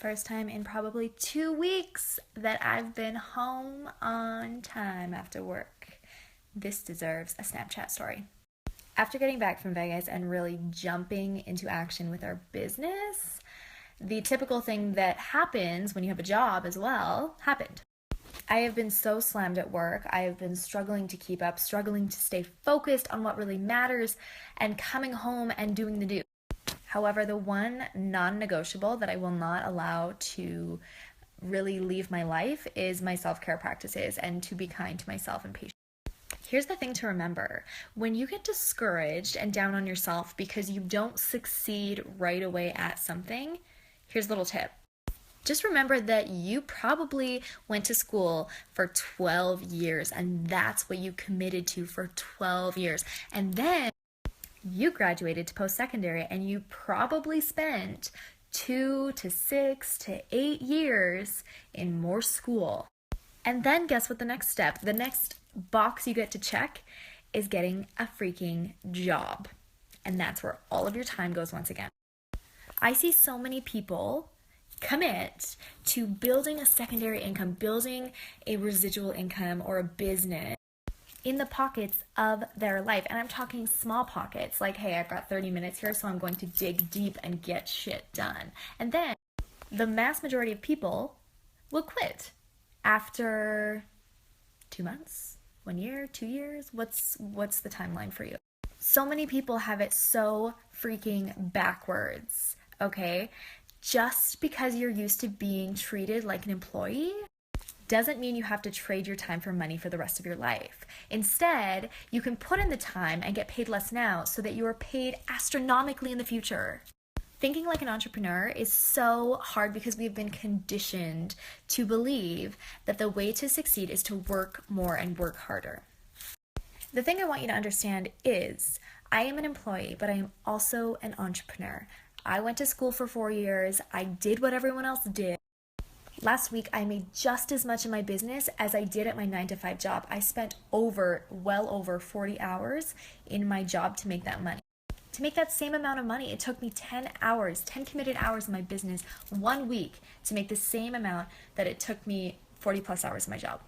First time in probably 2 weeks that I've been home on time after work. This deserves a Snapchat story. After getting back from Vegas and really jumping into action with our business, the typical thing that happens when you have a job as well happened. I have been so slammed at work. I have been struggling to keep up, struggling to stay focused on what really matters, and coming home and doing the do. However, the one non-negotiable that I will not allow to really leave my life is my self-care practices and to be kind to myself and patient. Here's the thing to remember. When you get discouraged and down on yourself because you don't succeed right away at something, here's a little tip. Just remember that you probably went to school for 12 years and that's what you committed to for 12 years. And then you graduated to post-secondary and you probably spent 2 to 6 to 8 years in more school. And then guess what the next step, the next box you get to check is getting a freaking job. And that's where all of your time goes once again. I see so many people commit to building a secondary income, building a residual income or a business in the pockets of their life. And I'm talking small pockets, like, hey, I've got 30 minutes here, so I'm going to dig deep and get shit done. And then the mass majority of people will quit after 2 months, 1 year, 2 years. What's the timeline for you? So many people have it so freaking backwards, okay? Just because you're used to being treated like an employee doesn't mean you have to trade your time for money for the rest of your life. Instead, you can put in the time and get paid less now so that you are paid astronomically in the future. Thinking like an entrepreneur is so hard because we've been conditioned to believe that the way to succeed is to work more and work harder. The thing I want you to understand is I am an employee, but I am also an entrepreneur. I went to school for 4 years. I did what everyone else did. Last week, I made just as much in my business as I did at my 9-to-5 job. I spent well over 40 hours in my job to make that money. To make that same amount of money, it took me 10 committed hours in my business 1 week to make the same amount that it took me 40 plus hours in my job.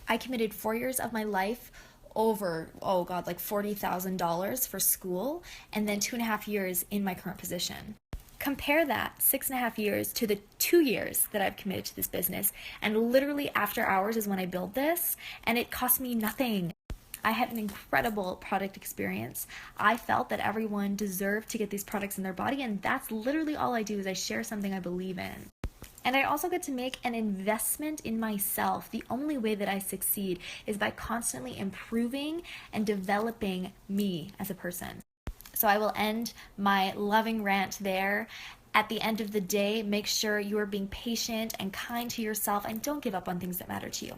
I committed 4 years of my life over, like $40,000 for school, and then 2.5 years in my current position. Compare that 6.5 years to the 2 years that I've committed to this business, and literally after hours is when I build this, and it cost me nothing. I had an incredible product experience. I felt that everyone deserved to get these products in their body, and that's literally all I do is I share something I believe in. And I also get to make an investment in myself. The only way that I succeed is by constantly improving and developing me as a person. So I will end my loving rant there. At the end of the day, make sure you are being patient and kind to yourself and don't give up on things that matter to you.